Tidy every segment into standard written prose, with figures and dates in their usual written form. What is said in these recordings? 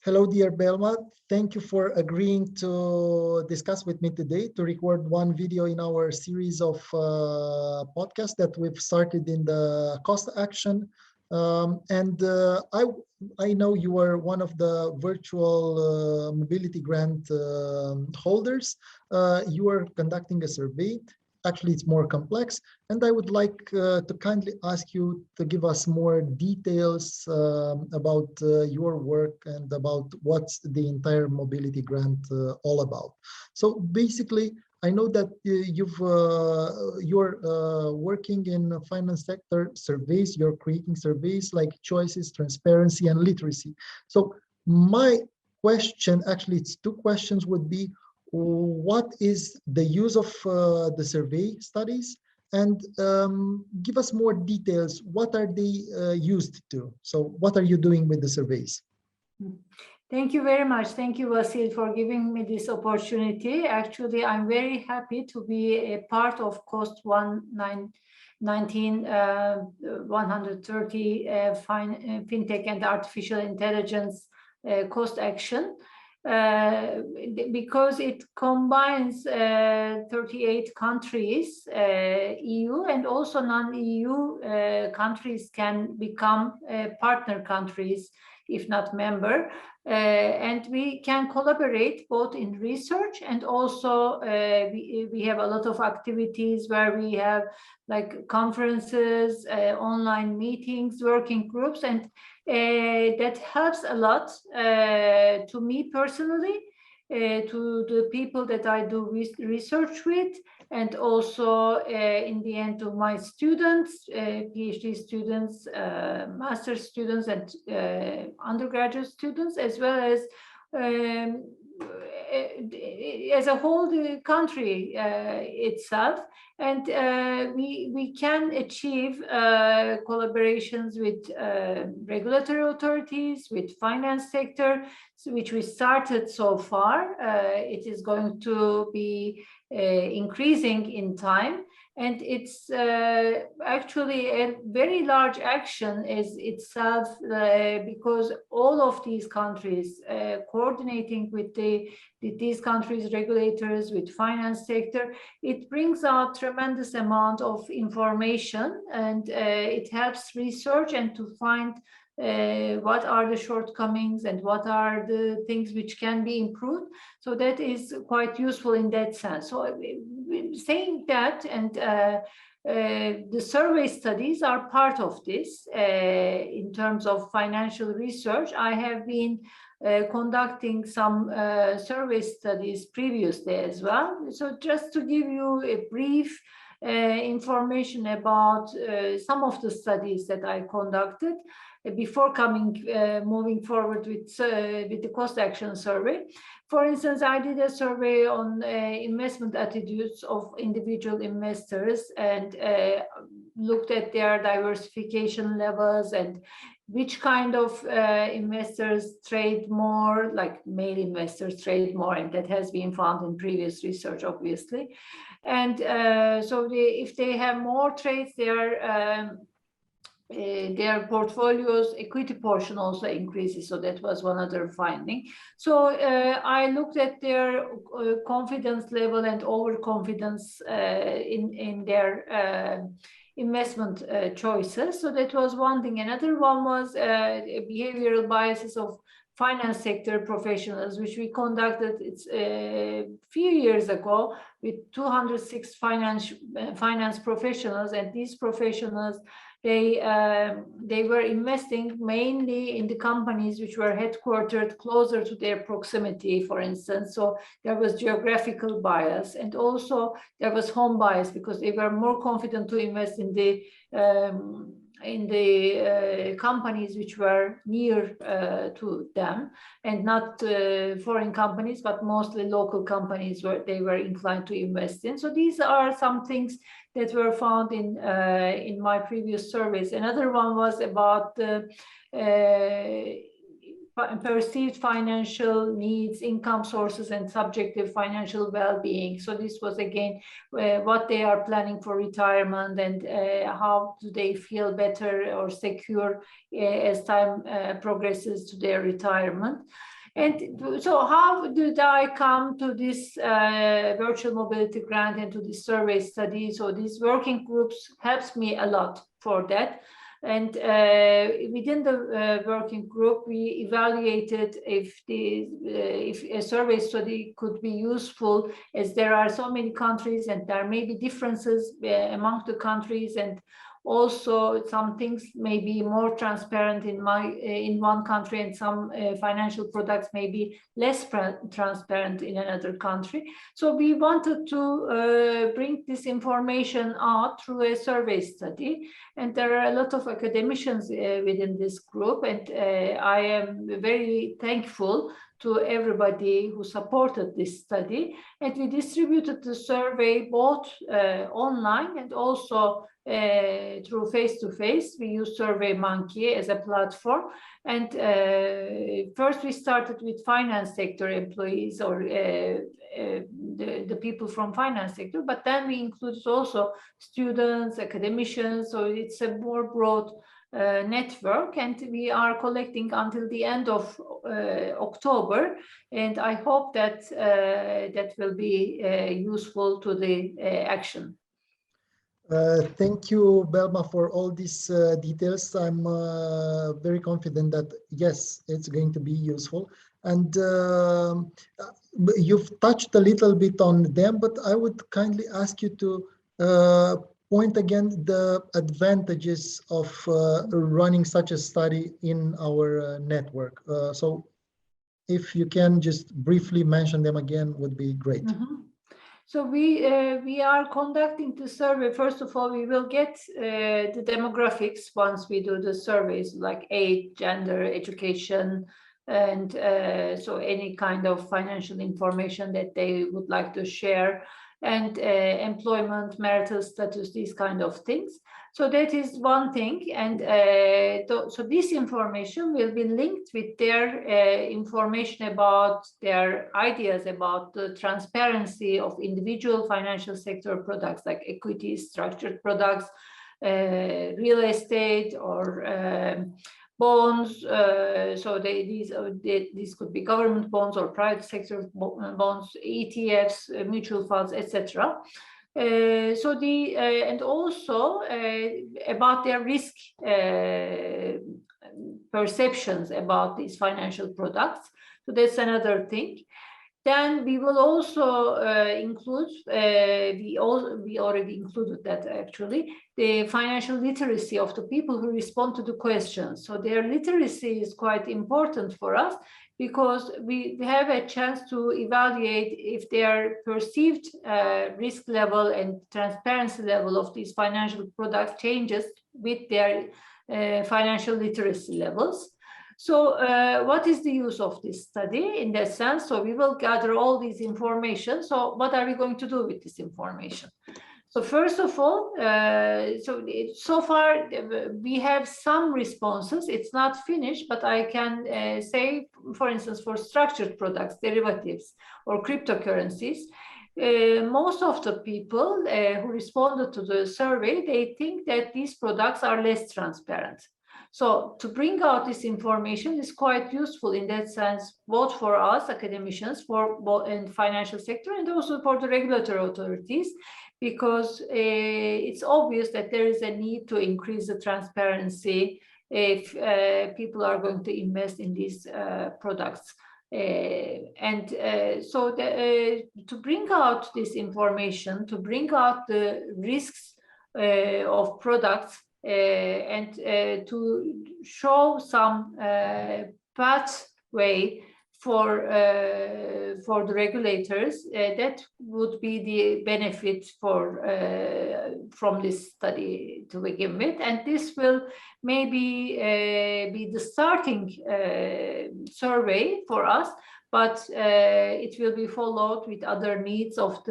Hello, dear Belma. Thank you for agreeing to discuss with me today to record one video in our series of podcasts that we've started in the cost action. I know you are one of the virtual mobility grant holders. You are conducting a survey. Actually, it's more complex. And I would like to kindly ask you to give us more details about your work and about what's the entire mobility grant all about. So basically, I know that you're working in finance sector surveys, you're creating surveys like choices, transparency, and literacy. So my question, actually it's two questions, would be, what is the use of the survey studies, and give us more details. What are they used to? So what are you doing with the surveys? Thank you very much. Thank you, Vasil, for giving me this opportunity. Actually, I'm very happy to be a part of COST 130 FinTech and Artificial Intelligence cost action. Because it combines 38 countries, EU and also non-EU countries can become partner countries, if not member. And we can collaborate both in research and also we have a lot of activities where we have like conferences, online meetings, working groups, and that helps a lot to me personally, to the people that I do research with, and also in the end to my students, PhD students, master students, and undergraduate students, as well as a whole the country itself. And we can achieve collaborations with regulatory authorities, with finance sector, which we started so far. It is going to be increasing in time. And it's actually a very large action is itself, because all of these countries coordinating with these countries' regulators, with finance sector, it brings out tremendous amount of information, and it helps research and to find what are the shortcomings and what are the things which can be improved. So that is quite useful in that sense. So saying that, and the survey studies are part of this in terms of financial research. I have been conducting some survey studies previously as well. So just to give you a brief information about some of the studies that I conducted before moving forward with the cost action survey. For instance, I did a survey on investment attitudes of individual investors and looked at their diversification levels and which kind of investors trade more, like male investors trade more, and that has been found in previous research, obviously. And so if they have more trades, their portfolios equity portion also increases. So that was one other finding. So I looked at their confidence level and overconfidence in their investment choices. So that was one thing. Another one was behavioral biases of finance sector professionals, which we conducted a few years ago with 206 finance professionals, and these professionals, they were investing mainly in the companies which were headquartered closer to their proximity, for instance. So there was geographical bias, and also there was home bias, because they were more confident to invest in the companies which were near to them, and not foreign companies, but mostly local companies where they were inclined to invest in. So these are some things that were found in my previous surveys. Another one was about the perceived financial needs, income sources, and subjective financial well-being. So this was again what they are planning for retirement, and how do they feel better or secure as time progresses to their retirement. And so how did I come to this virtual mobility grant and to this survey study? So these working groups helps me a lot for that. And within the working group, we evaluated if a survey study could be useful, as there are so many countries and there may be differences among the countries, and also some things may be more transparent in one country, and some financial products may be less transparent in another country. So we wanted to bring this information out through a survey study, and there are a lot of academicians within this group, and I am very thankful to everybody who supported this study. And we distributed the survey both online and also through face-to-face. We use SurveyMonkey as a platform. And first we started with finance sector employees, or the people from finance sector, but then we included also students, academicians, so it's a more broad network, and we are collecting until the end of October, and I hope that that will be useful to the action. Thank you, Belma, for all these details. I'm very confident that, yes, it's going to be useful. And you've touched a little bit on them, but I would kindly ask you to point again the advantages of running such a study in our network. So if you can just briefly mention them again, would be great. Mm-hmm. So we are conducting the survey. First of all, we will get the demographics once we do the surveys, like age, gender, education, and so any kind of financial information that they would like to share, and employment, marital status, these kind of things. So that is one thing, and so this information will be linked with their information about their ideas about the transparency of individual financial sector products like equities, structured products, real estate, or bonds. So these could be government bonds or private sector bonds, ETFs, mutual funds, etc. So and also about their risk perceptions about these financial products. So that's another thing. Then we will also include, we already included that actually, the financial literacy of the people who respond to the questions. So their literacy is quite important for us, because we have a chance to evaluate if their perceived risk level and transparency level of these financial products changes with their financial literacy levels. So what is the use of this study in that sense? So we will gather all these information. So what are we going to do with this information? So first of all, so far we have some responses. It's not finished, but I can say, for instance, for structured products, derivatives, or cryptocurrencies, most of the people who responded to the survey, they think that these products are less transparent. So to bring out this information is quite useful in that sense, both for us academicians, for both in financial sector, and also for the regulatory authorities, because it's obvious that there is a need to increase the transparency if people are going to invest in these products. So to bring out this information, to bring out the risks of products, and to show some pathway for the regulators, that would be the benefit from this study to begin with, and this will maybe be the starting survey for us, but it will be followed with other needs of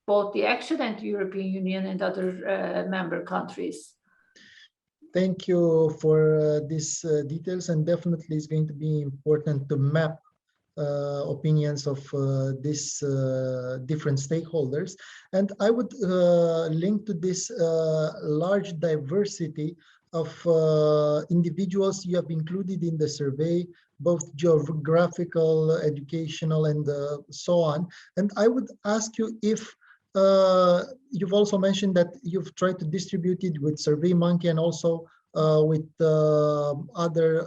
both the Action and the European Union and other member countries. Thank you for these details, and definitely it's going to be important to map opinions of these different stakeholders. And I would link to this large diversity of individuals you have included in the survey, both geographical, educational, and so on. And I would ask you if you've also mentioned that you've tried to distribute it with SurveyMonkey and also with other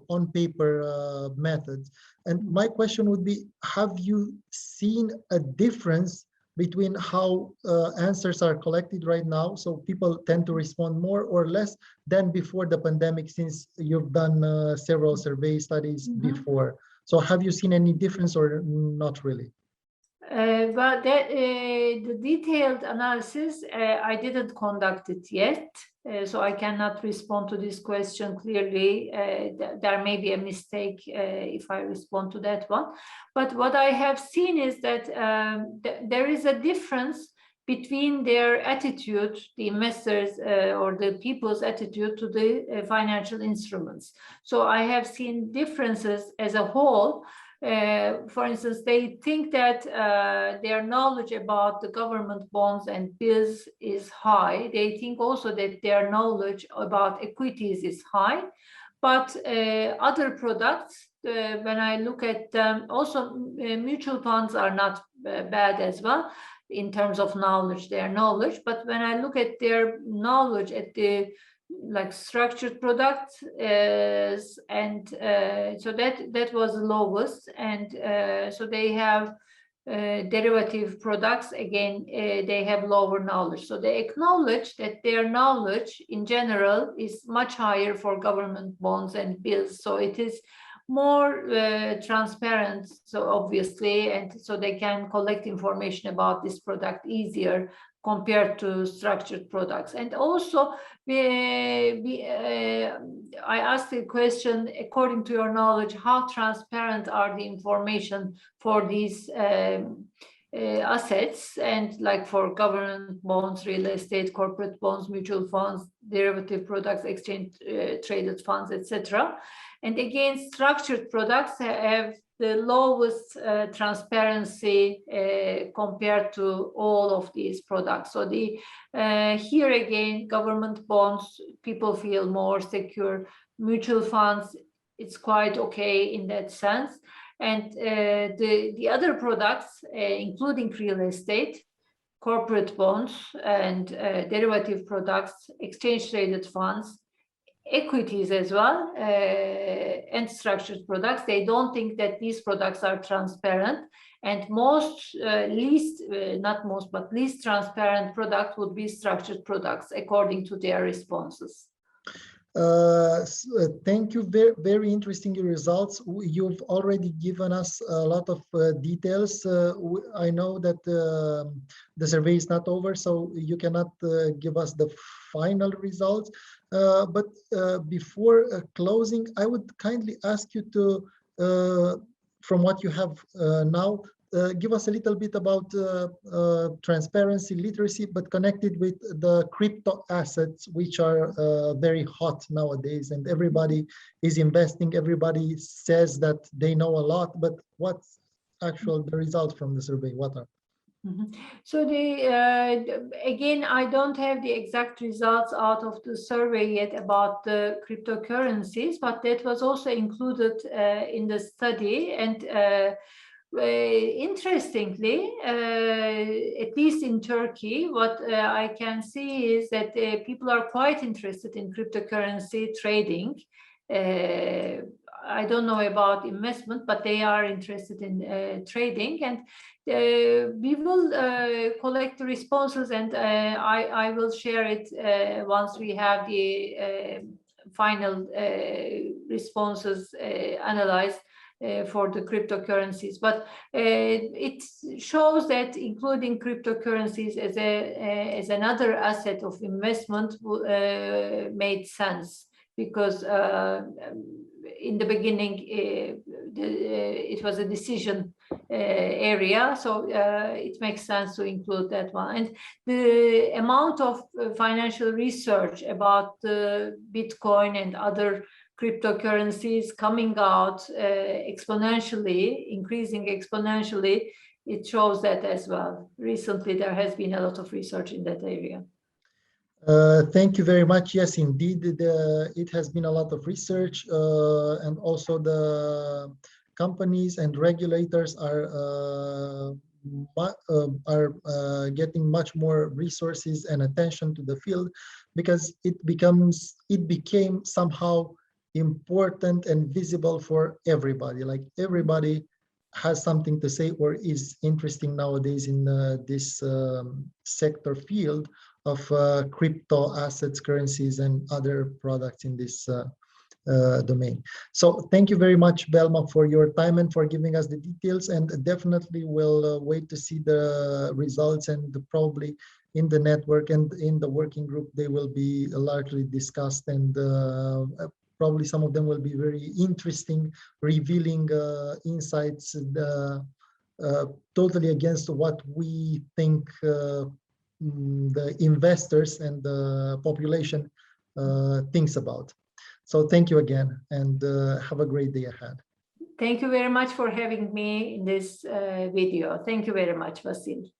on-paper methods. And my question would be, have you seen a difference between how answers are collected right now? So people tend to respond more or less than before the pandemic, since you've done several survey studies before. So have you seen any difference or not really? But the detailed analysis, I didn't conduct it yet, so I cannot respond to this question clearly. There may be a mistake if I respond to that one. But what I have seen is that there is a difference between their attitude, the investors or the people's attitude to the financial instruments. So I have seen differences as a whole. For instance, they think that their knowledge about the government bonds and bills is high. They think also that their knowledge about equities is high. But other products, when I look at them, also mutual funds are not bad as well in terms of knowledge, their knowledge. But when I look at their knowledge at the like structured products, and so that was the lowest, and so they have derivative products, again they have lower knowledge. So they acknowledge that their knowledge in general is much higher for government bonds and bills, so it is more transparent, so obviously, and so they can collect information about this product easier compared to structured products. And also I asked the question, according to your knowledge, how transparent are the information for these assets, and like for government bonds, real estate, corporate bonds, mutual funds, derivative products, exchange traded funds, etc. And again, structured products have the lowest transparency compared to all of these products. So the here again, government bonds, people feel more secure. Mutual funds, it's quite okay in that sense. And the other products, including real estate, corporate bonds, and derivative products, exchange traded funds, equities as well, and structured products, they don't think that these products are transparent. And not most, but least transparent product would be structured products, according to their responses. Thank you. Very, very interesting results. You've already given us a lot of details. I know that the survey is not over, so you cannot give us the final results. But before closing, I would kindly ask you to, from what you have now, give us a little bit about transparency, literacy, but connected with the crypto assets, which are very hot nowadays, and everybody is investing. Everybody says that they know a lot, but what's actual the results from the survey? What are? So again, I don't have the exact results out of the survey yet about the cryptocurrencies, but that was also included in the study. And interestingly, at least in Turkey, what I can see is that people are quite interested in cryptocurrency trading. I don't know about investment, but they are interested in trading. And we will collect the responses, and I will share it once we have the final responses analyzed for the cryptocurrencies. But it shows that including cryptocurrencies as another asset of investment made sense, because in the beginning it was a decision area, so it makes sense to include that one. And the amount of financial research about Bitcoin and other cryptocurrencies coming out exponentially, increasing exponentially, it shows that as well. Recently, there has been a lot of research in that area. Thank you very much. Yes, indeed, it has been a lot of research, and also the companies and regulators are getting much more resources and attention to the field, because it became somehow important and visible for everybody. Like everybody has something to say or is interesting nowadays in this sector field of crypto assets, currencies, and other products in this domain. So thank you very much, Belma, for your time and for giving us the details. And definitely we'll wait to see the results, and probably in the network and in the working group, they will be largely discussed, and probably some of them will be very interesting, revealing insights totally against what we think the investors and the population thinks about. So thank you again, and have a great day ahead. Thank you very much for having me in this video. Thank you very much, Vasil.